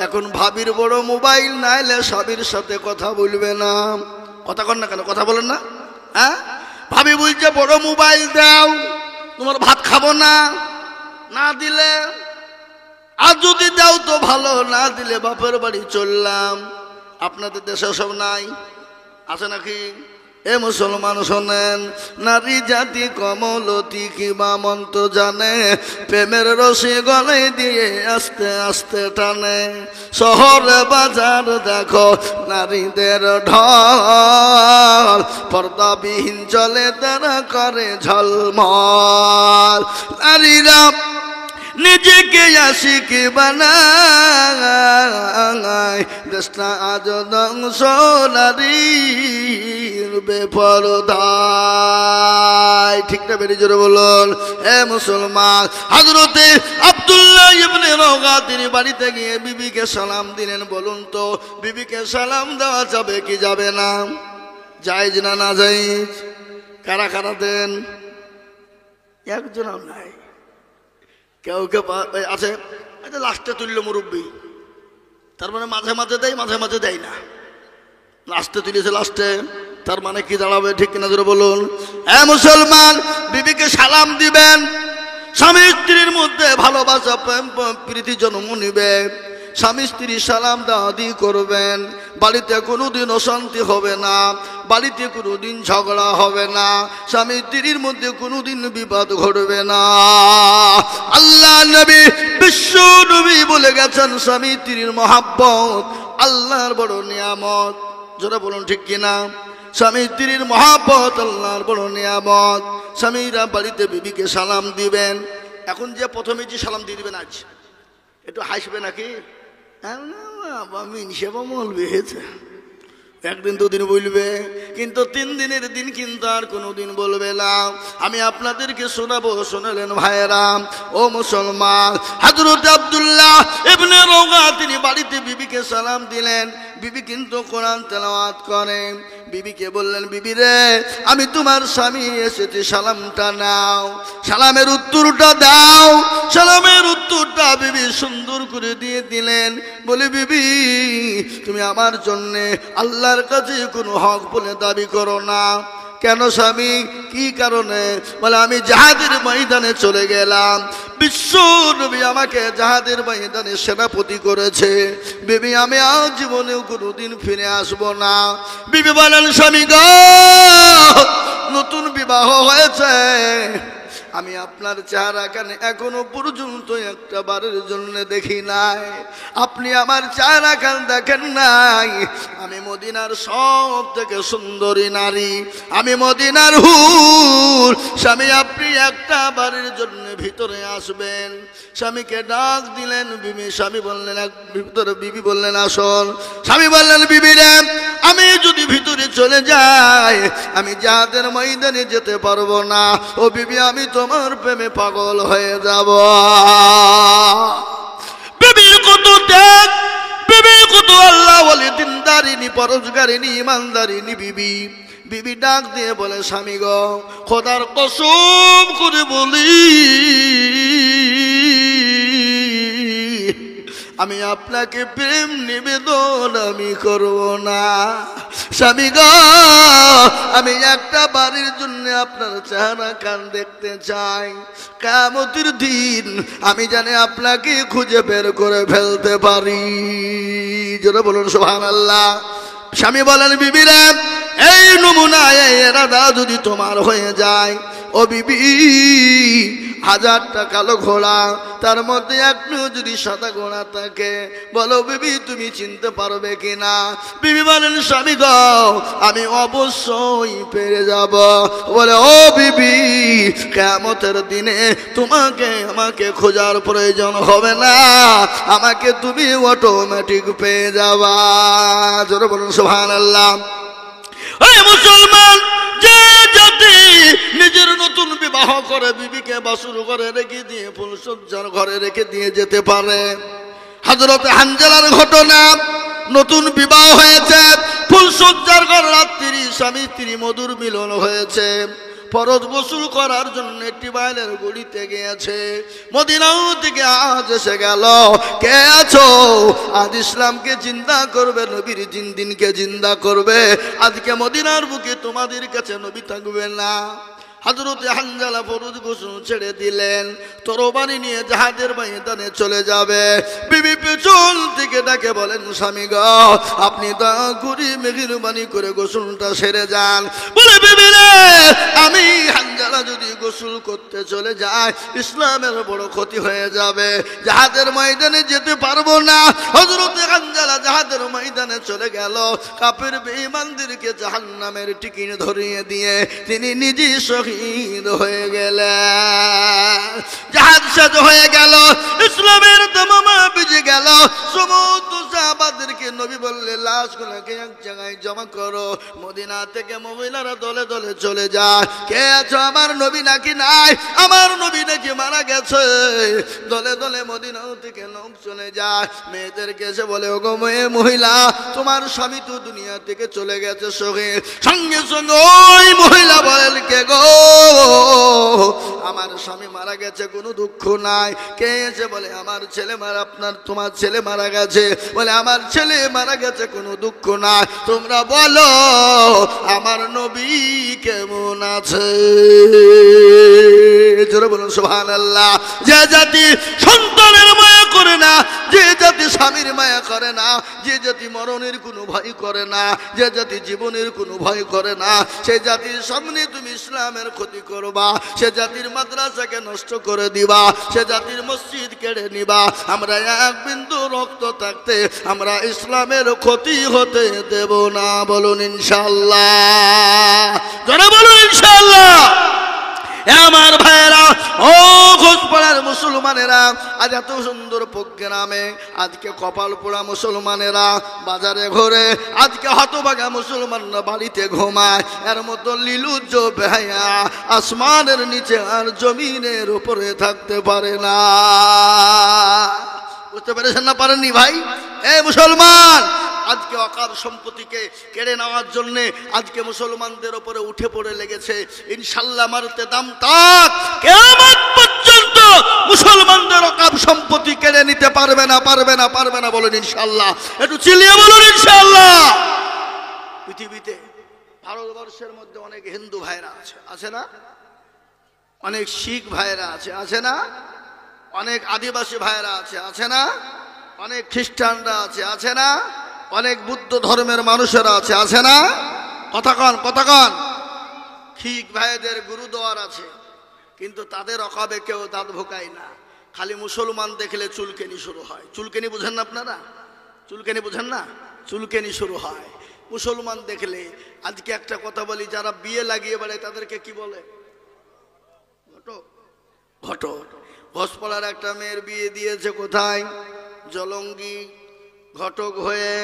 এখন ভাবির বড় মোবাইল, নাইলে স্বামীর সাথে কথা বলবে না। কথা কন না কেন, কথা বলেন না? হ্যাঁ, ভাবি বলছে বড় মোবাইল দাও, তোমার ভাত খাবো না, না দিলে, আর যদি দাও তো ভালো, না দিলে বাপের বাড়ি চললাম। আপনাদের দেশে সব নাই, আছে নাকি? এ মুসলমান শোনেন, নারী জাতি কমলতি কিবা মন্ত্র জানে, প্রেমের রশি গলায় দিয়ে আস্তে আস্তে টানে। শহরে বাজার দেখো নারীদের ঢল, পর্দাবিহীন চলে তারা করে ঝলমল। নারীরা নিজেকে আশিক বানায়, দেশটা আজ ধ্বংস নারীর বেপরদায়। ঠিক না? বেরিয়ে জোরে বলুন। এ মুসলমান, হযরতে আব্দুল্লাহ ইবনে রওয়া তিনি বাড়িতে গিয়ে বিবিকে সালাম দিলেন। বলুন তো, বিবিকে সালাম দেওয়া যাবে কি যাবে না? জায়েজ না না জায়েজ? কারা কারা দেন? একজনও নাই। কেউ কেউ আছে লাস্টে তুলল মুরব্বী, তার মানে মাঝে মাঝে দেয়, মাঝে মাঝে দেয় না। লাস্টে তুলেছে, লাস্টে, তার মানে কি দাঁড়াবে? ঠিক কিনা জোরে বলুন। হ্যাঁ মুসলমান, বিবিকে সালাম দিবেন, স্বামী স্ত্রীর মধ্যে ভালোবাসা প্রেম প্রীতি জন্ম নিবে। স্বামী স্ত্রী সালাম দাদি করবেন, বাড়িতে কোনোদিন অশান্তি হবে না, বাড়িতে কোনোদিন ঝগড়া হবে না, স্বামী স্ত্রীর মধ্যে কোনোদিন বিবাদ ঘটবে না। আল্লাহ নবী, বিশ্ব নবী বলে গেছেন, স্বামী স্ত্রীর মহাব্বত আল্লাহর বড় নিয়ামত। যারা বলুন ঠিক কিনা? স্বামী স্ত্রীর মহাব্বত আল্লাহর বড় নিয়ামত। স্বামীরা বাড়িতে বিবিকে সালাম দিবেন। এখন যে প্রথমে যে সালাম দিয়ে দিবেন, আজ একটু হাসবে নাকি? একদিন দুদিন বলবে, কিন্তু 3 দিনের দিন কিন্তু আর কোনোদিন বলবে না। আমি আপনাদেরকে শোনাবো, শোনালেন ভাইয়েরা। ও মুসলমান, হযরত আব্দুল্লাহ ইবনে রওয়া তিনি বাড়িতে বিবিকে সালাম দিলেন। বিবি কিন্তু কোরআন তেলাওয়াত করেন। বিবিকে বললেন, বিবি রে, আমি তোমার স্বামী এসেছি, সালামটা নাও, সালামের উত্তরটা দাও। সালামের উত্তরটা বিবি সুন্দর করে দিয়ে দিলেন। বলে, বিবি তুমি আমার জন্যে আল্লাহর কাছে কোনো হক বলে দাবি করো না। কেন স্বামী, কি কারণে? বলে, আমি জাহাদের ময়দানে চলে গেলাম, বিশ্ব নবী আমাকে জাহাদের ময়দানে সেনাপতি করেছে। বিবি আমি আর জীবনেও কোনোদিন ফিরে আসবো না। বিবি বলেন, স্বামী গো, নতুন বিবাহ হয়েছে, আমি আপনার চেহারা কানে এখনো পর্যন্ত একটা বারের জন্য দেখি নাই। আপনি আমার চেহারা কান দেখেন নাই। আমি মদিনার সব থেকে সুন্দরী নারী, আমি মদিনার হুর। স্বামী আপনি একটা বারের জন্য ভিতরে আসবেন। স্বামীকে ডাক দিলেন। বিবি, স্বামী বললেন ভিতরে, বিবি বললেন আসুন। স্বামী বললেন, বিবি রে, আমি যদি ভিতরে চলে যাই, আমি জাহাদের ময়দানে যেতে পারবো না। ও বিবি, আমি তোমার প্রেমে পাগল হয়ে যাব। বিবির কত ত্যাগ, বিবির কত আল্লাহ বলে দিনদারিনী, পরোজগারিনী, ইমানদারিনী বিবি। বিবি ডাক দিয়ে বলে, স্বামী গো, খোদার কসম করে বলি, আমি আপনাকে প্রেম নিবেদন আমি করব না। স্বামী গো, আমি একটা বাড়ির জন্য আপনার চেহারা কান দেখতে চাই। কিয়ামতের দিন আমি জানি আপনাকে খুঁজে বের করে ফেলতে পারি। যারা বলুন সুবহানাল্লাহ। স্বামী বলেন, বিবি রে, এই নমুনা, এই এরাদা যদি তোমার হয়ে যায়, ও বিবি, 1000টা কালো ঘোড়া, তার মধ্যে একটু যদি সাদা ঘোড়া থাকে, বলো বিবি তুমি চিনতে পারবে কিনা? বিবি বলেন, স্বামী গো, আমি অবশ্যই পেরে যাব। বলে, ও বিবি, কিয়ামতের দিনে তোমাকে আমাকে খোঁজার প্রয়োজন হবে না, আমাকে তুমি অটোমেটিক পেয়ে যাবা। জোরে বলুন সুবহানাল্লাহ। ওই মুসলমান, যে জাতি নিজের নতুন বিবাহ করে বিবিকে বাসুর ঘরে রেখে দিয়ে, ফুলসজ্জার ঘরে রেখে দিয়ে যেতে পারে। হযরত হানজালার ঘটনা, নতুন বিবাহ হয়েছে, ফুলসজ্জার ঘর, রাত্রি স্বামী স্ত্রী মধুর মিলন হয়েছে। ফরজ গোসল করার জন্য একটি বাইরের গড়িতে গিয়েছে। মদিনাও থেকে আজ এসে গেল। কে আছো? আজ ইসলামকে জিন্দা করবে, নবীর দিনকে জিন্দা করবে। আজকে মদিনার বুকে তোমাদের কাছে নবী থাকবে না। হযরত হানজালা ফরজ গোসল ছেড়ে দিলেন, তরবারি নিয়ে জিহাদের ময়দানে চলে যাবে। বিবি পেছন থেকে ডাকে বলেন, স্বামী গো, আপনি দয়া করে মেহেরবানি করে গোসলটা সেরে যান। বলে, বিবি রে, আমি হানজালা যদি গোসল করতে চলে যায় ইসলামের বড় ক্ষতি হয়ে যাবে, জিহাদের ময়দানে যেতে পারবো না। হযরত হানজালা জিহাদের ময়দানে চলে গেল। কাফের বেঈমানদেরকে জাহান্নামের টিকিট ধরিয়ে দিয়ে তিনি নিজে শহীদ হয়ে গেলেন। জাহাজ শেষ হয়ে গেল, ইসলামের দামামা বেজে গেল। সমস্ত সাহাবাদেরকে নবী বললে, লাশগুলোকে এক জায়গায় জমা করো। মদিনা থেকে মহিলারা দলে দলে চলে যায়। কে আছো? আমার নবী নাকি নাই, আমার নবী নাকি মারা গেছে। দলে দলে মদিনা থেকে লোক চলে যায়। মেয়েদেরকে এসে বলে, ওগো মেয়ে মহিলা, তোমার স্বামী তো দুনিয়া থেকে চলে গেছে শহীদ। সঙ্গে সঙ্গে ওই মহিলা বলেন, কে গো? আমার স্বামী মারা গেছে, কোনো দুঃখ নাই। কে এসে বলে, আমার ছেলে মারা, তোমার ছেলে মারা গেছে। বলে, আমার ছেলে মারা গেছে, কোনো দুঃখ নাই। তোমরা বলো আমার নবী কেমন আছে? জোরে বলুন সুবহানাল্লাহ। যে জাতি সন্তানের মায়া করে না, যে জাতি স্বামীর মায়া করে না, যে জাতি মরণের কোনো ভয় করে না, যে জাতি জীবনের কোনো ভয় করে না, সে জাতির সামনে তুমি ইসলামের ক্ষতি করবা, সে জাতির মাদ্রাসাকে নষ্ট করে দিবা, সে জাতির মসজিদ কেড়ে নিবা। আমরা এক বিন্দু রক্ত থাকতে আমরা ইসলামের ক্ষতি হতে দেব না। বলুন ইনশাআল্লাহ। জোরে বলুন ইনশাআল্লাহ। আমার ভাইয়েরা, ও ঘোষপাড়ার মুসলমানেরা, আজ এত সুন্দর প্রোগ্রামে আজকে কপাল পোড়া মুসলমানেরা বাজারে ঘোরে, আজকে হতভাগা মুসলমানরা বাড়িতে ঘুমায়। এর মতো লিলুজ্জ বেহায়া আসমানের নিচে আর জমিনের উপরে থাকতে পারে না। বুঝতে পেরেছেন না? পারেননি ভাই? এ মুসলমান, আজকে অকার সম্পত্তিকে কেড়ে নেওয়ার জন্য আজকে মুসলমানদের উপরে উঠে পড়ে লেগেছে। ইনশাআল্লাহ মারতে দাম তাক, কিয়ামত পর্যন্ত মুসলমানদের অকার সম্পত্তি কেড়ে নিতে পারবে না, পারবে না, পারবে না। বলেন ইনশাআল্লাহ। একটু চিল্লিয়ে বলুন ইনশাআল্লাহ। পৃথিবীতে ভারতবর্ষের মধ্যে অনেক হিন্দু ভাইরা আছে, আছে না? অনেক শিখ ভাইরা আছে, আছে না? অনেক আদিবাসী ভাইরা আছে, আছে না? অনেক খ্রিস্টানরা আছে, আছে না? অনেক বুদ্ধ ধর্মের মানুষেরা আছে, আছে না? কথা কন, কথা কন। শিখ ভাইদের গুরুদুয়ার আছে, কিন্তু তাদের অকাবে কেউ দাঁত ভোকায় না। খালি মুসলমান দেখলে চুলকেনি শুরু হয়। চুলকেনি বুঝেন না আপনারা? চুলকেনি বুঝেন না? চুলকেনি শুরু হয় মুসলমান দেখলে। আজকে একটা কথা বলি, যারা বিয়ে লাগিয়ে বেড়ায় তাদেরকে কি বলে? ঘটক। ঘটক। ঘোষপাড়ার একটা মেয়ের বিয়ে দিয়েছে কোথায়? জলঙ্গি। ঘটক হয়ে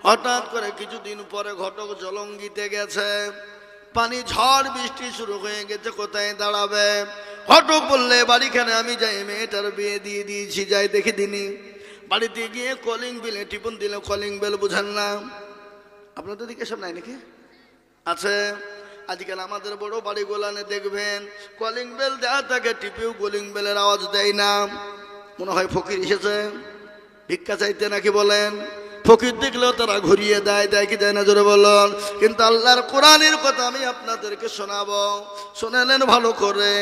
হঠাৎ করে কিছুদিন পরে ঘটক জলঙ্গিতে গেছে। পানি ঝড় বৃষ্টি শুরু হয়ে গেছে, কোথায় দাঁড়াবে? ঘটক বললে, বাড়িখানে আমি যাই, মেয়েটার বিয়ে দিয়ে দিয়েছি, যাই দেখে দিনি। বাড়িতে গিয়ে কলিং বেলে টিপুন দিলে, কলিং বেল বুঝেন না? আপনাদের দিকে সব নাই নাকি? আছে। আজকাল আমাদের বড় বাড়ি গোলানে দেখবেন কলিং বেল দেওয়া থাকে, টিপেও কলিং বেলের আওয়াজ দেয় না। মনে হয় ফকির এসেছে ভিক্ষা চাইতে নাকি বলেন। ফকির দেখলেও তারা ঘুরিয়ে দেয়, দেয় কি দেয় না? জোরে বলুন। কিন্তু আল্লাহর কোরআনের কথা আমি আপনাদেরকে শোনাবো, শোনালেন ভালো করে।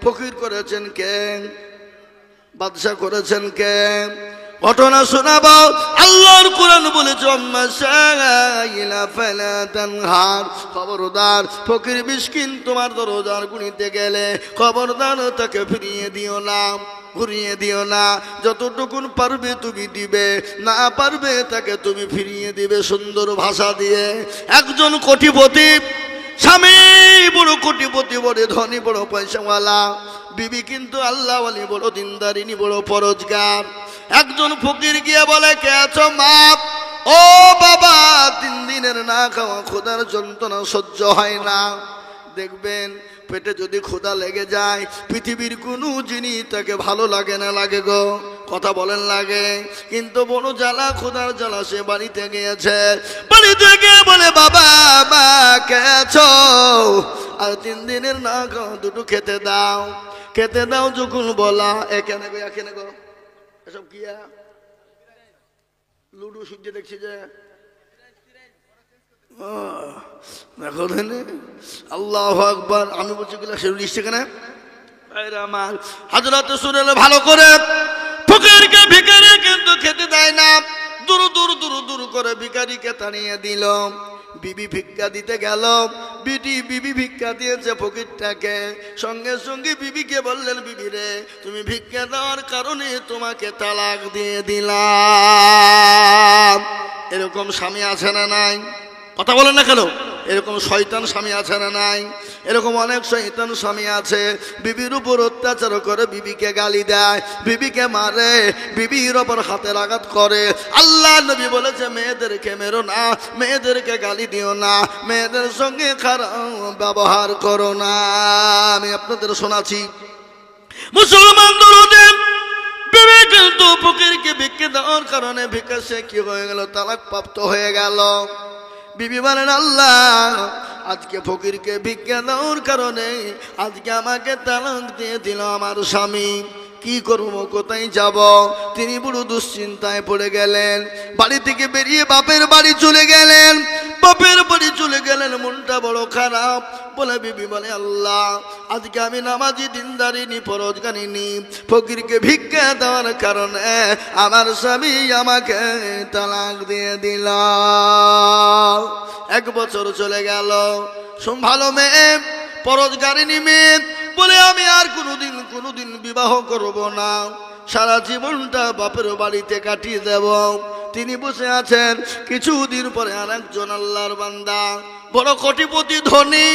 ফকির করেছেন কে? বাদশা করেছেন কে? ঘটনা শোনাবো। আল্লাহর কোরআন বলেছে, খবরদার ফকির মিসকিন তোমার দরজার গুনিতে গেলে খবরদার তাকে ফিরিয়ে দিও না, ঘুরিয়ে দিও না। যতটুকুন পারবে তুমি দিবে, না পারবে তাকে তুমি ফিরিয়ে দিবে সুন্দর ভাষা দিয়ে। একজন কোটিপতি স্বামী বড় কোটিপতি, বড় ধনী, বড় পয়সাওয়ালা, বিবি কিন্তু আল্লাহওয়ালি, বড় দিনদারিনী, বড় পরোজগার। একজন ফকির গিয়ে বলে, কে আছো মা? ও বাবা, 3 দিনের না খাওয়া ক্ষুধার যন্ত্রণা সহ্য হয় না। দেখবেন পেটে যদি ক্ষুধা লেগে যায় পৃথিবীর কোনো জিনিস তাকে ভালো লাগে না, লাগে গো? কথা বলেন লাগে? কিন্তু বড় জ্বালা, ক্ষুধার জ্বালা, সে বাড়িতে গিয়েছে। বাড়িতে গিয়ে বলে, বাবা মা কে আছো? আর 3 দিনের না খাওয়া দুটো খেতে দাও। খেতে দাও যখন বলা এখানে গো এখানে গো এসব কি লুডো সূর্য দেখছি যে দেখো আল্লাহু আকবার। আমি বলছি গ্লাসের লিস্ট এখানে আমার হযরত রাসূল ভালো করে ফকিরকে ভিখারি কিন্তু খেতে দেয় না, দূর দূর দূর দূর করে ভিখারিকে তাড়িয়ে দিল। বিবি ভিক্ষা দিতে গেল, বিবি ভিক্ষা দিয়েছে ফকিরটাকে, সঙ্গে সঙ্গে বিবিকে বললেন বিবি রে তুমি ভিক্ষা দেওয়ার কারণে তোমাকে তালাক দিয়ে দিলাম। এরকম স্বামী আছে না নাই? কথা বলেন না কেন? এরকম শয়তান স্বামী আছে না নাই? এরকম অনেক শয়তান স্বামী আছে, বিবির উপর অত্যাচার করে, বিবিকে গালি দেয়, বিবিকে মারে, বিবির ওপর হাতের আঘাত করে। আল্লাহ নবী বলেছে মেয়েদেরকে মেরো না, মেয়েদেরকে গালি দিও না, মেয়েদের সঙ্গে খারাপ ব্যবহার করো না। আমি আপনাদের শোনাচ্ছি মুসলমান দরদের বিবি কিন্তু ফকিরকে ভিক্ষা দেওয়ার কারণে ভিক্ষা সে কি হয়ে গেল? তালাক প্রাপ্ত হয়ে গেল। বিবি বলেন আল্লাহ আজকে ফকিরকে ভিক্ষা দেওয়ার কারণে আজকে আমাকে তালাক দিয়ে দিল আমার স্বামী, কি করবো, কোথায় যাব? তিনি বড় দুশ্চিন্তায় পড়ে গেলেন। বাড়ি থেকে বেরিয়ে বাপের বাড়ি চলে গেলেন। বাপের বাড়ি চলে গেলেন, মনটা বড় খারাপ। বলে বিবি বলে আল্লাহ আজকে আমি নামাজি দিনদারিনী পরজগানিনী ফকিরকে ভিক্ষা দেওয়ার কারণে আমার স্বামী আমাকে তালাক দিয়ে দিল। 1 বছর চলে গেল। ভালো মেয়ে, পরজগারিনী মেয়ে, বলে আমি আর কোনোদিন বিবাহ করব না, সারা জীবনটা বাপের বাড়িতে কাটিয়ে দেব। তিনি বসে আছেন। কিছুদিন পরে আর একজন আল্লাহর বান্দা বড় কোটিপতি ধনী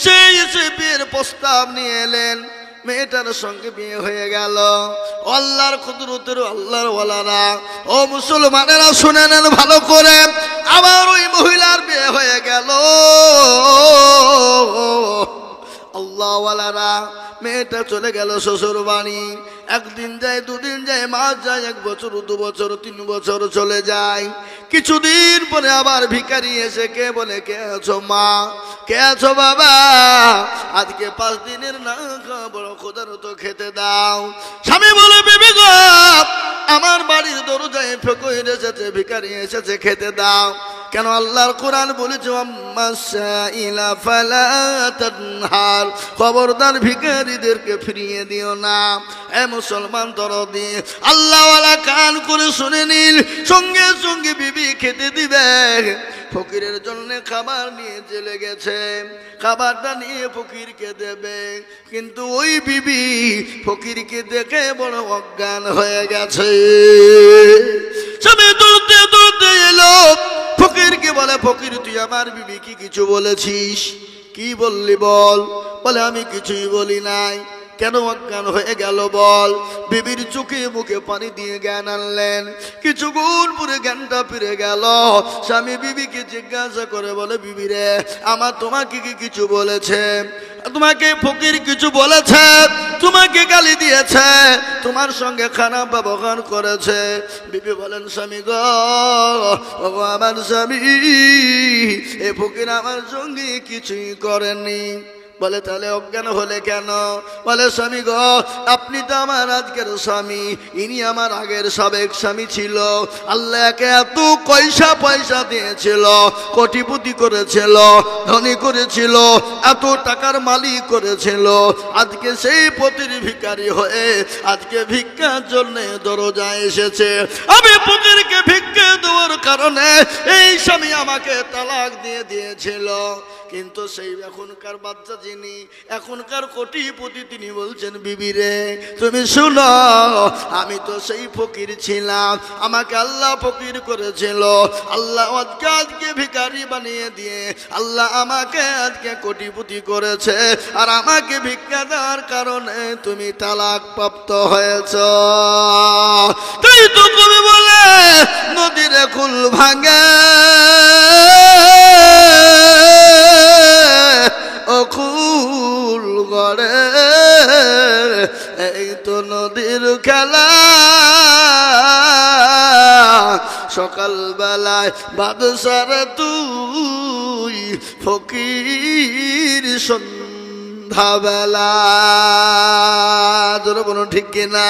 সেই এসে বিয়ের প্রস্তাব নিয়ে এলেন। মেয়েটার সঙ্গে বিয়ে হয়ে গেল। আল্লাহর কুদরতের আল্লাহর ওয়ালারা, ও মুসলমানেরা শুনে নেন ভালো করে, আবার ওই মহিলার বিয়ে হয়ে গেল। আল্লাহ ওয়ালারা, মেয়েটা চলে গেল শ্বশুর বাড়ি। 1 দিন যায়, 2 দিন যায়, মাস যায়, 1 বছর, 2 বছর, 3 বছর চলে যায়। কিছুদিন পরে আবার ভিখারি এসে কে বলে কে আছো মা, কে আছো বাবা, আজকে 5 দিনের না খাওয়া বড় ক্ষুধার্ত খেতে দাও। স্বামী বলে বিবি গো আমার বাড়ির দরজায় ফকির এসেছে, ভিখারি এসেছে, খেতে দাও। কেন? আল্লাহর কোরআন বলেছে আম্মাসাইলা ফালা তানহার, খবরদার ভিখারিদেরকে ফিরিয়ে দিও না। এ মুসলমান দরদি আল্লাহ ওয়ালা কান করে শুনে নিন। সঙ্গে সঙ্গে বিবি খেতে দিবে। ফকিরের জন্য খাবার নিয়ে চলে গেছে, খাবারটা নিয়ে ফকিরকে দেবে, কিন্তু ওই বিবি ফকিরকে দেখে বড় অজ্ঞান হয়ে গেছে। সবে দৌড়তে দৌড়তে এলো, ফকিরকে বলে ফকির তুই আমার বিবি কি কিছু বলেছিস? কি বললি বল? বলে আমি কিছুই বলি নাই। কেন অজ্ঞান হয়ে গেল বল? বিবির চোখে মুখে পানি দিয়ে জ্ঞান আনলেন। কিছুক্ষণ পরে জ্ঞানটা ফিরে গেল। স্বামী বিবিকে জিজ্ঞাসা করে বলে বিবি রে আমার তোমাকে কি কিছু বলেছে? তোমাকে ফকির কিছু বলেছে? তোমাকে গালি দিয়েছে? তোমার সঙ্গে খারাপ ব্যবহার করেছে? বিবি বলেন স্বামী গো, আমার স্বামী এ ফকির আমার সঙ্গে কিছুই করেনি। বলে তাহলে অজ্ঞান হলে কেন? বলে স্বামী গো আপনি তো আমার আজকের স্বামী, ইনি আমার আগের সাবেক স্বামী ছিল। আল্লাহকে এত পয়সা দিয়েছিল, কোটিপতি করেছিল, ধনী করেছিল, এত টাকার মালিক করেছিল। আজকে সেই পতির ভিখারি হয়ে আজকে ভিক্ষার জন্য দরজায় এসেছে। আমি ফকিরকে ভিক্ষা দেওয়ার কারণে এই স্বামী আমাকে তালাক দিয়ে দিয়েছিল। কিন্তু সেই এখনকার বাচ্চা যিনি, এখনকার কোটিপতি, তিনি বলছেন বিবি রে তুমি শুনো, আমি তো সেই ফকির ছিলাম, আমাকে আল্লাহ ফকির করেছিল। আল্লাহ আজকে ভিখারি বানিয়ে দিয়ে আল্লাহ আমাকে আজকে কোটিপতি করেছে, আর আমাকে ভিক্ষা দেওয়ার কারণে তুমি তালাক প্রাপ্ত হয়েছ। তাই তো কবি বলে নদীর কুল ভাঙে অকুল গড়ে, এই তো নদীর খেলা। সকাল বেলায় বাদশার তুই ফকির সন্ধ্যাবেলা। জোরে বলুন ঠিক কিনা?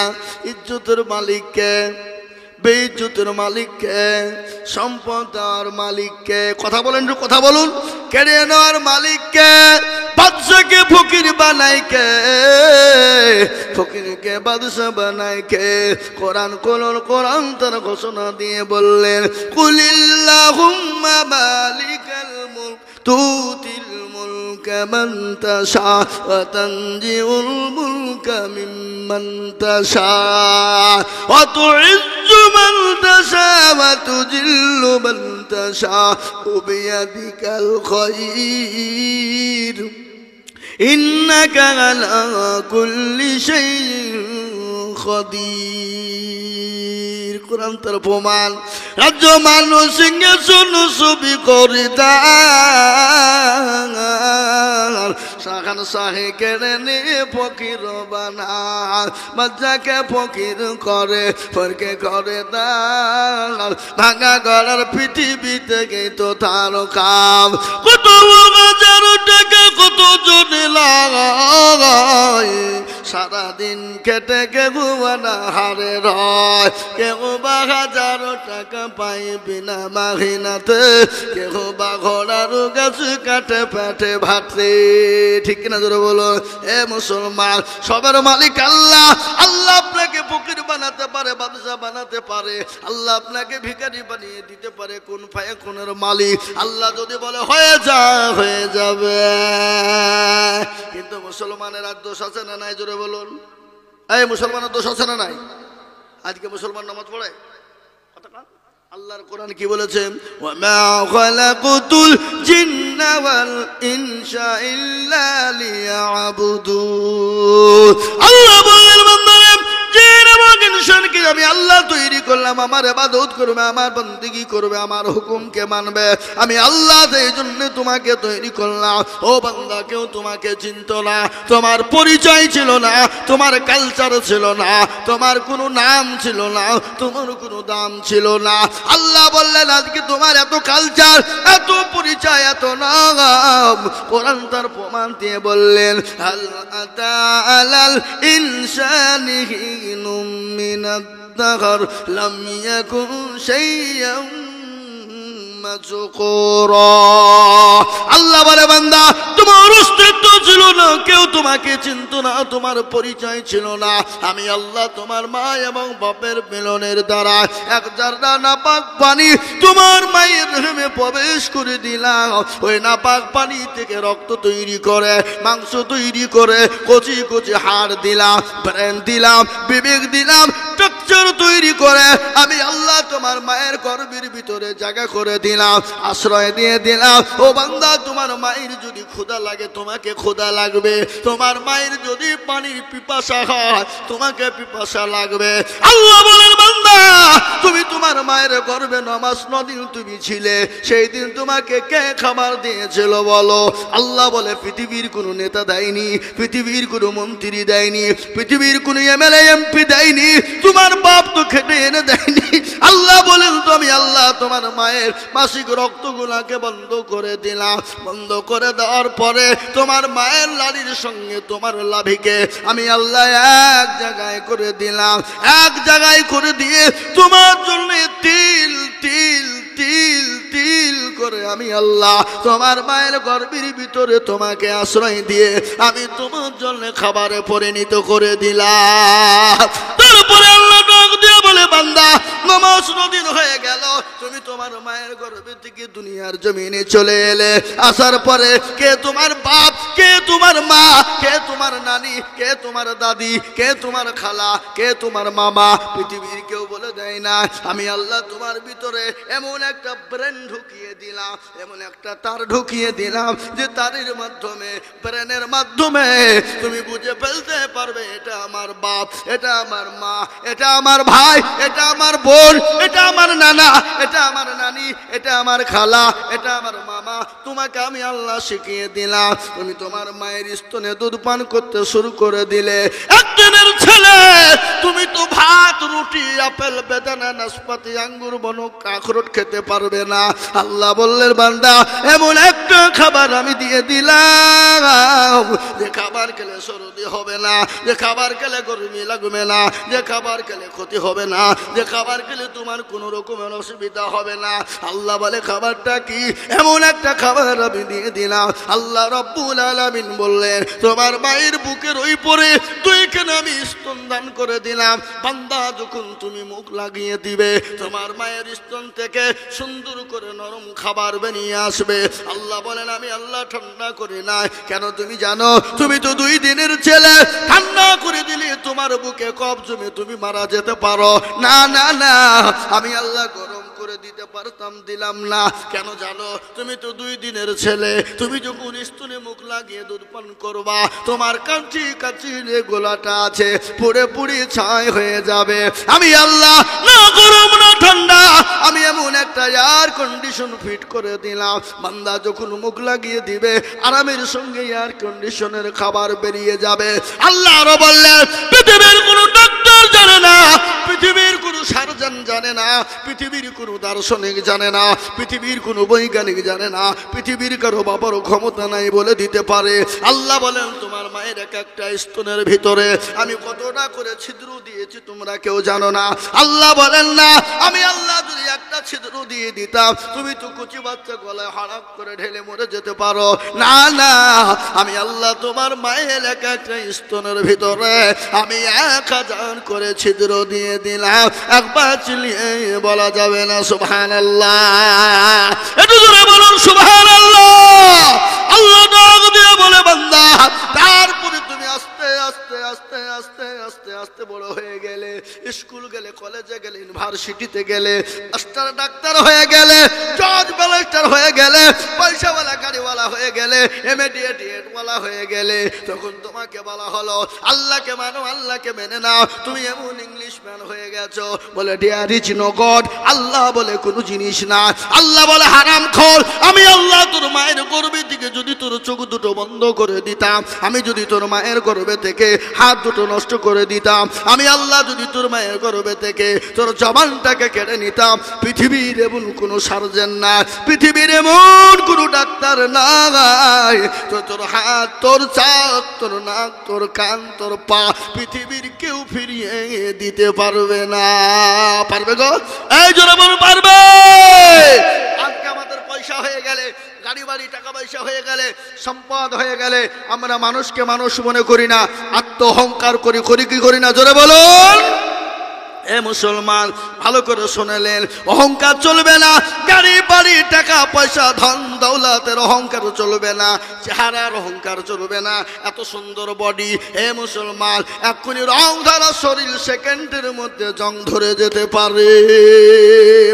ইজ্জতের মালিককে, বেইজ্জতের মালিককে, সম্পদের মালিককে, কথা বলেন, কথা বলুন, কেড়ে নেওয়ার মালিককে, বাদশাকে ফকির বানাই কে, ফকিরকে বাদশা বানাই কে? কোরআন কোরআন তার ঘোষণা দিয়ে বললেন, কুলিল্লাহুম্মা মালিকাল মুলক তুতিল মুলকা মান তাশা ওয়া তানজিউল মুলকা মিম্মান তাশা ওয়া তুইজ্জু মান তাশা ওয়া তুজিল্লু মান তাশা বিয়াদিকাল খায়র ইন্নাকা আলা কুল্লি শাইইন কদির। কোরআন তার প্রমাণ। রাজ্য মানুষ সিংহাসন ছবি করে দাঁড়, শাখান শাহে কেড়ে নিয়ে ফকির বানায়, বাচ্চাকে ফকির করে, ফরকে করে দাঁড়। ভাঙা গড়ার পৃথিবী থেকে তো তার কাম, কত হাজার টাকা কত জনে লাগায়, সারাদিন খেটে কেউ না হারে রয়, কেউ বা 1000 টাকা পাই বিনা মাহিনাতে, কেউ বা ঘোড়ার গাছ কাটে পেটে ভাতে। ঠিক কিনা জোরে বলো? এ মুসলমান, সবার মালিক আল্লাহ। আল্লাহ আপনাকে ফকির বানাতে পারে, বাদশা বানাতে পারে, আল্লাহ আপনাকে ভিখারি বানিয়ে দিতে পারে। কোন ফায়াকুনের মালিক আল্লাহ যদি বলে হয়ে যায়, হয়ে যাবে। কিন্তু মুসলমানের আর দোষ আছে না নাই? জোরে বলুন। এই মুসলমানের দোষ আছে না নাই? আজকে মুসলমান নামাজ পড়ে? আল্লাহর কোরআন কি বলেছে? ওয়ামা খালাকুতুল জিন্না ওয়াল ইনসা ইল্লা লিয়াবুদুন। আল্লাহ বলেন বান্দারে, জিন এবং ইনসানকে আমি আল্লাহ তৈরি করলাম, আমার ইবাদত করবে, আমার বন্দেগী করবে, আমার হুকুমকে মানবে। আমি আল্লাহ এই জন্য তোমাকে তৈরি করলাম। ও বান্দা, কেউ তোমাকে চিনত না, তোমার পরিচয় ছিল না, তোমার কালচার ছিল না, তোমার কোনো নাম ছিল না, তোমার কোনো দাম ছিল না। আল্লাহ বললেন আজকে তোমার এত কালচার, এত পরিচয়, এত নাম। কোরআন তার প্রমাণ দিয়ে বললেন, হাল আতা আলাল ইনসানি হিনুম মিনাদ দাহর লাম ইয়াকুন শাইয়্যান মাযকুরা। আল্লাহ বলে বান্দা, তোমার অস্তিত্ব ছিল না, কেউ তোমাকে চিনত না, তোমার পরিচয় ছিল না। আমি আল্লাহ তোমার মা এবং বাপের মিলনের দ্বারা এক জাররা নাপাক পানি তোমার মায়ের রহিমে প্রবেশ করে দিলাম। ওই নাপাক পানি থেকে রক্ত তৈরি করে, মাংস তৈরি করে, কচি কচি হাড় দিলাম, ব্রেন দিলাম, বিবেক দিলাম, স্ট্রাকচার তৈরি করে আমি আল্লাহ তোমার মায়ের গর্ভের ভিতরে জায়গা করে দিলাম, আশ্রয় দিয়ে দিলাম। ও বান্দা, তোমার মায়ের যদি ক্ষুধা লাগে তোমাকে ক্ষুধা লাগবে, তোমার মায়ের যদি পানির পিপাসা হয় তোমাকে পিপাসা লাগবে। আল্লাহ বলেন বান্দা, তুমি তোমার মায়ের গর্ভে 9 মাস 9 দিন তুমি ছিলে, সেই দিন তোমাকে কে খাবার দিয়েছিল বলো? আল্লাহ বলে পৃথিবীর কোনো নেতা দেয়নি, পৃথিবীর কোনো মন্ত্রী দেয়নি, পৃথিবীর কোনো এমএলএ এমপি দেয়নি, তোমার বাপ তো খেটে এনে দেয়নি। আল্লাহ বলেন তো আমি আল্লাহ তোমার মায়ের মাসিক রক্তগুলাকে বন্ধ করে দিলাম। বন্ধ করে দেওয়ার পরে তোমার মায়ের লাড়ির সঙ্গে তোমার লাভিকে আমি আল্লাহ এক জায়গায় করে দিলাম। এক জায়গায় করে দিয়ে তোমার জন্য তিল তিল তিল তিল করে আমি আল্লাহ তোমার মায়ের গর্ভের ভিতরে তোমাকে আশ্রয় দিয়ে আমি তোমার জন্য খাবারে পরিণত করে দিলাম। তারপরে আল্লাহ ডাক দিয়ে বলে বান্দা, 9 মাস 9 দিন হয়ে গেল, তুমি তোমার মায়ের গর্ভে থেকে দুনিয়ার জমিনে চলে এলে। আসার পরে কে তোমার বাপ, কে তোমার মা, কে তোমার নানি, কে তোমার দাদি, কে তোমার খালা, কে তোমার মামা, পৃথিবীর কেউ বলে দেয় না। আমি আল্লাহ তোমার ভিতরে এমন একটা ব্রেন ঢুকিয়ে দিলাম, এমন একটা তার ঢুকিয়ে দিলাম যে তারের মাধ্যমে, ব্রেনের মাধ্যমে তুমি বুঝে ফেলতে পারবে এটা আমার বাপ, এটা আমার মা, এটা আমার ভাই, এটা আমার বোন, এটা আমার নানা, এটা আমার নানি, এটা আমার খালা, এটা আমার মামা। তোমাকে আমি আল্লাহ শিখিয়ে দিলাম, তুমি তোমার মায়ের স্তনে দুধ পান করতে শুরু করে দিলে। একদিনের ছেলে, তুমি তো ভাত রুটি আপেল বেদানা নাশপাতি আঙ্গুর বনক আখরোট খেতে পারবে না। আল্লাহ বললেন বান্দা, এমন একটা খাবার আমি দিয়ে দিলাম যে খাবার খেলে সর্দি হবে না, যে খাবার খেলে গরমি লাগবে না, যে খাবার খেলে ক্ষতি হবে না, যে খাবার খেলে তোমার কোনো রকমের অসুবিধা হবে না। আল্লাহ বলে খাবারটা কি? এমন একটা খাবার আমি দিয়ে দিলাম। আল্লাহ রাব্বুল আলামিন বললেন, তোমার মায়ের বুকের ওই পরে দুইখানে আমি স্তন দান করে দিলাম। বান্দা যখন তুমি মুখ লাগিয়ে দিবে, তোমার মায়ের স্তন থেকে সুন্দর করে নরম খাবার বেরিয়ে আসবে। আল্লাহ বলেন, আমি আল্লাহ ঠান্ডা করি না। কেন তুমি জানো? তুমি তো 2 দিনের ছেলে, ঠান্ডা করে দিলে তোমার বুকে কফ জমে তুমি মারা যেতে পারো। না না না, আমি আল্লাহ গরম করে দিতে পারতাম, দিলাম না। কেন জানো? তুমি তো 2 দিনের ছেলে, তুমি যখন স্তনে মুখ লাগিয়ে দুধ পান করবা, তোমার কাঁচি কাঁচি যে গোলাটা আছে পুড়ে পুড়ে ছাই হয়ে যাবে। আমি আল্লাহ না গরম না ঠান্ডা, আমি এমন একটা এয়ার কন্ডিশন ফিট করে দিলাম। বান্দা যখন মুখ লাগিয়ে দিবে, আরামের সঙ্গে এয়ার কন্ডিশনের খাবার বেরিয়ে যাবে। আল্লাহ আরো বললেন, পৃথিবীর কোনো ডাক্তার জানে না, পৃথিবীর কোনো সার্জন জানে না, পৃথিবীর কোনো দার্শনিক জানে না, পৃথিবীর কোনো বৈজ্ঞানিক জানে না, পৃথিবীর কারো বাবারও ক্ষমতা নাই বলে দিতে পারে। আল্লাহ বলেন, তোমার মায়ের এক একটা স্তনের ভিতরে আমি কতটা করে ছিদ্র দিয়েছি তোমরা কেউ জানো না। আল্লাহ বলেন না, আমি আল্লাহ যদি একটা ছিদ্র দিয়ে দিতাম, তুমি তো কুচি বাচ্চা গলায় হাড়াপ করে ঢেলে মরে যেতে পারো। না না, আমি আল্লাহ তোমার মায়ের এক একটা স্তনের ভিতরে আমি 1000 করে ছিদ্র দিয়ে দিলাম। একবার চিল্লিয়ে বলা যাবে না সুবহানাল্লাহ? একটু জোরে বলুন সুবহানাল্লাহ। আল্লাহ ডাক দিয়ে বলে, বান্দা তারপরে তুমি আস্তে আস্তে আস্তে আস্তে আস্তে আস্তে বড় হয়ে গেলে, স্কুল গেলে, কলেজে গেলে, ইউনিভার্সিটিতে গেলে, মাস্টার ডাক্তার হয়ে গেলে, জজ ব্যারিস্টার হয়ে গেলে, পয়সাওয়ালা গাড়িওয়ালা হয়ে গেলে, এমএডিএট ওয়ালা হয়ে গেলে, তখন তোমাকে বলা হলো আল্লাহকে মানো, আল্লাহকে মেনে নাও। তুমি এমন ইংলিশ ম্যান হয়ে গেছো, বলে দেয়ার ইজ নো গড, আল্লাহ বলে কোনো জিনিস না। আল্লাহ বলে হারামখোর, আমি আল্লাহ তোর মায়ের গর্ভে থেকে যদি তোর চোখ দুটো বন্ধ করে দিতাম, আমি যদি তোর মায়ের গর্ভে থেকে হাত দুটো নষ্ট করে দিতাম, আমি আল্লাহ যদি তোর মায়ের গর্ভে থেকে তোর জবানটাকে কেড়ে নিতাম, পৃথিবীর এমন কোনো সার্জন না, পৃথিবীর এমন কোনো ডাক্তার নাই, তো তোর হাত, তোর চাক, তোর নাক, তোর কান, তোর পা পৃথিবীর কেউ ফিরিয়ে দিতে পারবে না। পারবে গো? এই জোরে বলুন, পারবে? আজকে আমাদের পয়সা হয়ে গেলে, গাড়ি বাড়ি টাকা পয়সা হয়ে গেলে, সম্পদ হয়ে গেলে, আমরা মানুষকে মানুষ মনে করি না, আত্ম অহংকার করি। করি কি করি না? জোরে বলুন। এ মুসলমান, ভালো করে শুনেলেন, অহংকার চলবে না। গাড়ি বাড়ি টাকা পয়সা ধন দৌলতের অহংকার চলবে না, চেহারার অহংকার চলবে না। এত সুন্দর বডি, এ মুসলমান, এক্ষুনি রং ধরা শরীর সেকেন্ডের মধ্যে জং ধরে যেতে পারে।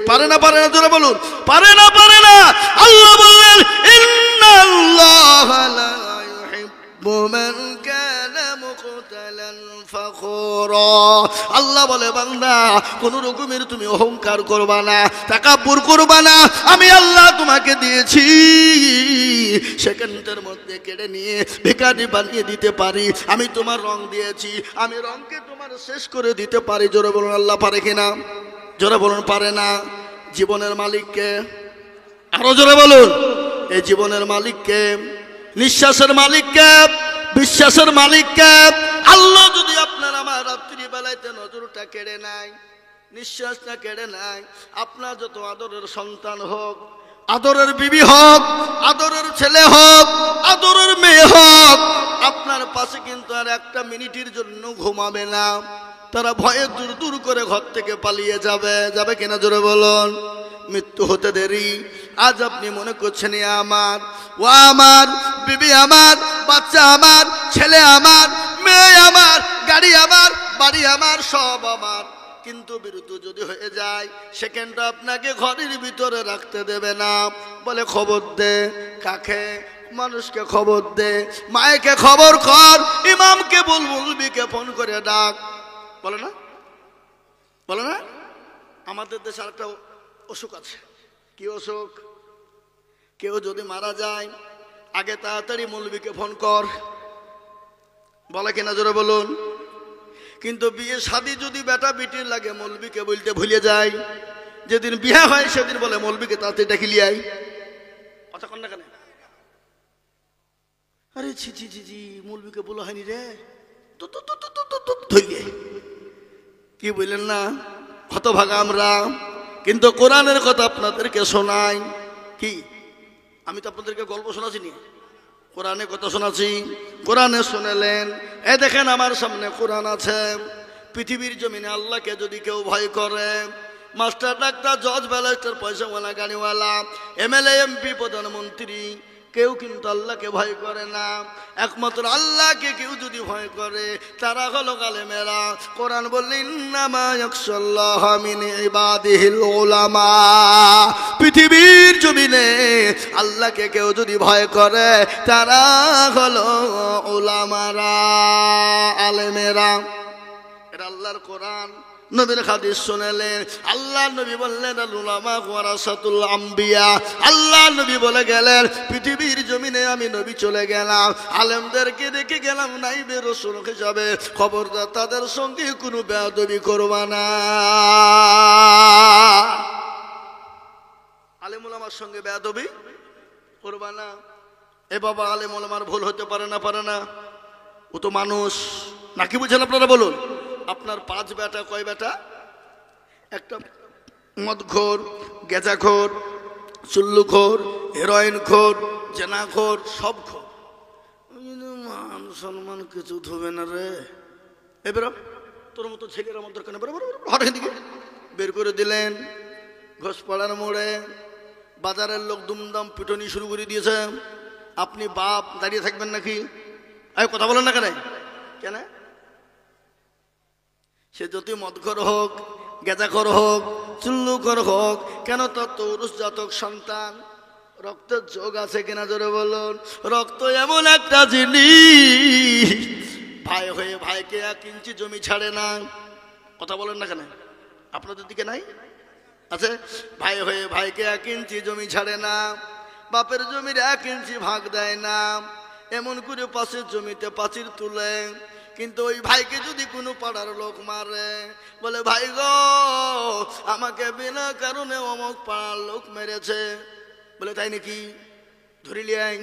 পারে না? পারে না? জোরে বলুন, পারে না? পারে না? আল্লাহ বললেন, ইন্নাল্লাহা লা ইউহিব্বু মান কানা মুখতালান ফাখুরা। আল্লাহ বলে, বান্দা কোন রকমের তুমি অহংকার করবা না, তাকাব্বুর করবা না। আমি আল্লাহ তোমাকে দিয়েছি, সেকেন্ডের মধ্যে কেড়ে নিয়ে ভিখারি বানিয়ে দিতে পারি। আমি তোমার রং দিয়েছি, আমি রংকে তোমার শেষ করে দিতে পারি। জোরে বলুন, আল্লাহ পারে কিনা? জোরে বলুন, পারে না? জীবনের মালিককে? আরো জোরে বলুন। এই জীবনের মালিককে, নিঃশ্বাসের মালিককে, বিশ্বাসের মালিককে। আল্লাহ যদি আপনার আমার রাত্রি বেলাইতে নজরটা কেড়ে নেয়, নিঃশ্বাসটা কেড়ে নেয়, আপনার যত আদরের সন্তান হোক, আদরের বিবি হোক, আদরের ছেলে হোক, আদরের মেয়ে হোক, আপনার পাশে কিন্তু আর একটা মিনিটের জন্য ঘুমাবে না। তারা ভয়ে দূর দূর করে ঘর থেকে পালিয়ে যাবে। যাবে কিনা? জোরে বলুন। মৃত্যু হতে দেরি। আজ আপনি মনে করছেন এ আমার, ও আমার, বিবি আমার, বাচ্চা আমার, ছেলে আমার, মেয়ে আমার, গাড়ি আমার, বাড়ি আমার, সব আমার। কিন্তু মৃত্যু যদি হয়ে যায়, সেকেন্ডটা আপনাকে ঘরের ভিতরে রাখতে দেবে না। বলে খবর দে। কাকে? মানুষকে খবর দে, মায়েকে খবর কর, ইমামকে বুলবুলবিকে ফোন করে ডাক। বলে না? বলে না? আমাদের দেশে আরেকটা অসুখ আছে। কি অসুখ? কেউ যদি মারা যায় আগে তাড়াতাড়ি মৌলবীকে ফোন কর, বলে কিনা জোরে বলুন। কিন্তু বিয়ে শাদী যদি বেটা বিটির লাগে মৌলবীকে বলতে ভুলে যায়, যেদিন বিয়ে হয় সেদিন বলে মৌলবীকে তাড়াতাড়ি ডাকি লিয়াই। কথা কন না কেন? আরে ছি ছি ছি ছি, মৌলবীকে বলা হয়নি রে, কি বললেন না? হতভাগা আমরা। কিন্তু কোরআনের কথা আপনাদেরকে শোনাই। কি আমি তো আপনাদেরকে গল্প শোনাচ্ছি নি, কোরআনে কথা শোনাচ্ছি। কোরআনে শুনেলেন, এ দেখেন আমার সামনে কোরআন আছে। পৃথিবীর জমিনে আল্লাহকে যদি কেউ ভয় করে, মাস্টার ডাক্তার জজ ব্যারিস্টার পয়সাওয়ালা গাড়িওয়ালা এমএলএ এমপি প্রধানমন্ত্রী কেউ কিন্তু আল্লাহকে ভয় করে না। একমাত্র আল্লাহকে কেউ যদি ভয় করে তারা হলো আলেমেরা। কোরআন বললেন ইন্নামা ইয়াখশাল্লাহা মিন ইবাদিহিল উলামা। পৃথিবীর জমিনে আল্লাহকে কেউ যদি ভয় করে তারা হলো উলামারা, আলেমেরা। এটা আল্লাহর কোরআন। নবীর হাদিস শুনেলেন, আল্লাহ নবী বললেন আল উলামা ওয়ারাসাতুল আম্বিয়া। আল্লাহ নবী বলে গেলেন, পৃথিবীর জমিনে আমি নবী চলে গেলাম, আলেমদেরকে রেখে গেলাম নাইবে রাসূল হিসাবে। খবরদার তাদের সঙ্গে কোনো বেয়াদবি করবা না। আলেম উলামার সঙ্গে বেয়াদবি করবা না। এ বাবা, আলেম উলামার ভুল হতে পারে না, পারে না? ও তো মানুষ, নাকি বুঝেন আপনারা বলুন? আপনার 5 বেটা, কয় বেটা? একটা মদখোর, গেজাখোর, চুল্লুখোর, হেরোইনখোর, জেনাখোর, সব খোর। মান সম্মান কিছু ধোবে না রে। এবার তোর মতো ছেলের আমার দরকার নেই, হঠাৎ দিকে বের করে দিলেন। ঘোষপাড়ার মোড়ে বাজারের লোক দুমদাম পিটনি শুরু করে দিয়েছে। আপনি বাপ দাঁড়িয়ে থাকবেন নাকি? কথা বলেন না কেন? কেন? সে যতই মদখোর হোক, গেজাখোর হোক, চুল্লুখোর হোক, কেন তার তো উরুস জাতক সন্তান, রক্তের যোগ আছে কিনা জোরে বলুন? রক্ত এমন একটা জিনিস, ভাই হয়ে ভাইকে 1 ইঞ্চি জমি ছাড়ে না। কথা বলেন না কেন? আপনাদের দিকে নাই? আছে? ভাই হয়ে ভাইকে 1 ইঞ্চি জমি ছাড়ে না, বাপের জমির 1 ইঞ্চি ভাগ দেয় না। এমন করে পাশের জমিতে পাঁচির তুলে। কিন্তু ওই ভাইকে যদি কোনো পাড়ার লোক মারে, বলে ভাই গো আমাকে বিনা কারণে অমুক পাড়ার লোক মেরেছে, বলে তাই নাকি? ধরিলি আই,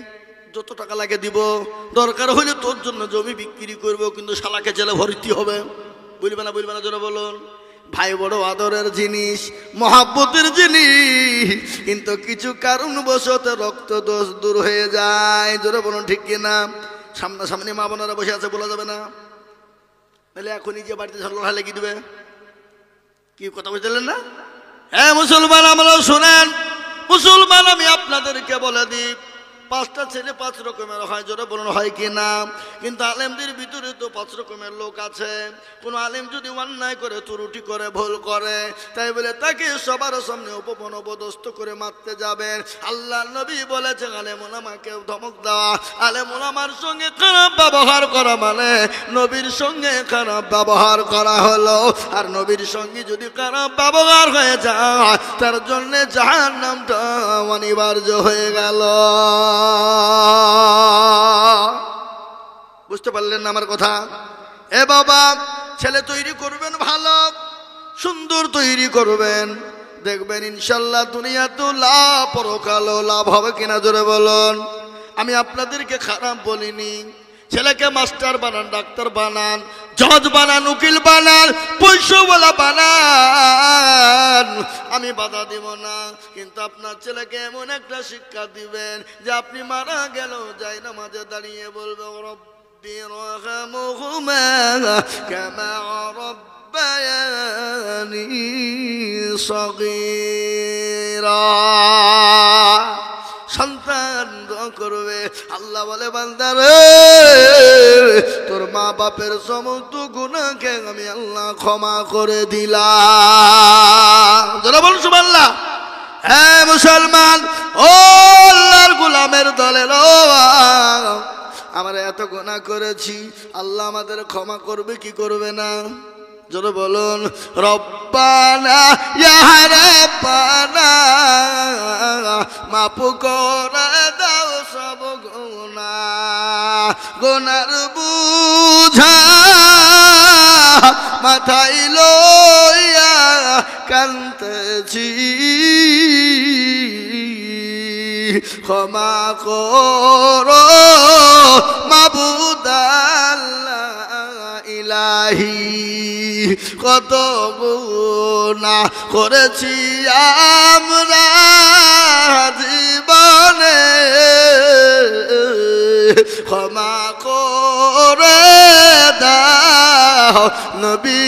যত টাকা লাগে দিব, দরকার হলে তোর জন্য জমি বিক্রি করবো, কিন্তু শালাকে জেলে ভর্তি হবে। বুঝবে না, বুঝবে না জোরে বলুন? ভাই বড় আদরের জিনিস, মহাব্বতের জিনিস, কিন্তু কিছু কারণবশত রক্ত দোষ দূর হয়ে যায়। জোরে বলুন ঠিক কিনা? সামনাসামনি মা বোনেরা বসে আছে, বলা যাবে না। তাহলে এখনই যে বাড়িতে ঝগড়া লেগে দিবে। কি কথা বুঝলেন না? হ্যাঁ মুসলমান, আমরা শোনেন। মুসলমান, আমি আপনাদেরকে বলে দিই, 5টা ছেলে 5 রকমের হয়। জোরে বলুন হয় কি না? কিন্তু আলেমদের ভিতরে তো 5 রকমের লোক আছে। কোন আলেম যদি অন্যায় করে, ত্রুটি করে, ভুল করে, তাই বলে তাকে সবার সামনে উপমন অপদস্থ করে মারতে যাবেন। আল্লাহ নবী বলেছেন আলেম ওলামাকে ধমক দেওয়া, আলেম ওলামার সঙ্গে খারাপ ব্যবহার করা মানে নবীর সঙ্গে খারাপ ব্যবহার করা হলো। আর নবীর সঙ্গে যদি খারাপ ব্যবহার হয়ে যায়, তার জন্য জাহান্নামটা অনিবার্য হয়ে গেল। বুঝতে পারলেন না আমার কথা? এ বাবা, ছেলে তৈরি করবেন ভালো, সুন্দর তৈরি করবেন, দেখবেন ইনশাল্লাহ দুনিয়াতেও লাভ, পরকালেও লাভ হবে কিনা জোরে বলুন? আমি আপনাদেরকে খারাপ বলিনি। ছেলেকে মাস্টার বানান, ডাক্তার বানান, জজ বানান, উকিল বানান, পয়সাওয়ালা বানান, আমি বাধা দিব না। কিন্তু আপনার ছেলেকে এমন একটা শিক্ষা দিবেন যে আপনি মারা গেল যাই নামাজে দাঁড়িয়ে বলবে রব্বি রহমহুমা কামা রব্বায়ানি সগীরা। সন্তান দোয়া করবে, আল্লাহ বলে বান্দা রে, তোর মা বাপের সমস্ত গুনাহকে আমি আল্লাহ ক্ষমা করে দিলাম। যারা বলুন সুবহানাল্লাহ। হ্যাঁ মুসলমান, ও আল্লাহর গোলামের দলের, আমরা এত গুনাহ করেছি, আল্লাহ আমাদের ক্ষমা করবে কি করবে না? জোরে বলুন রব্বানা ইয়া রাব্বানা মাফ করে দাও সব গুনাহ গুনার বুঝা মাথায় লইয়া কাঁদতেছি ক্ষমা করো মাবুদ আল্লাহ ইলাহি কত গুনাহ করেছি আমরা জীবনে ক্ষমা করে দাও নবী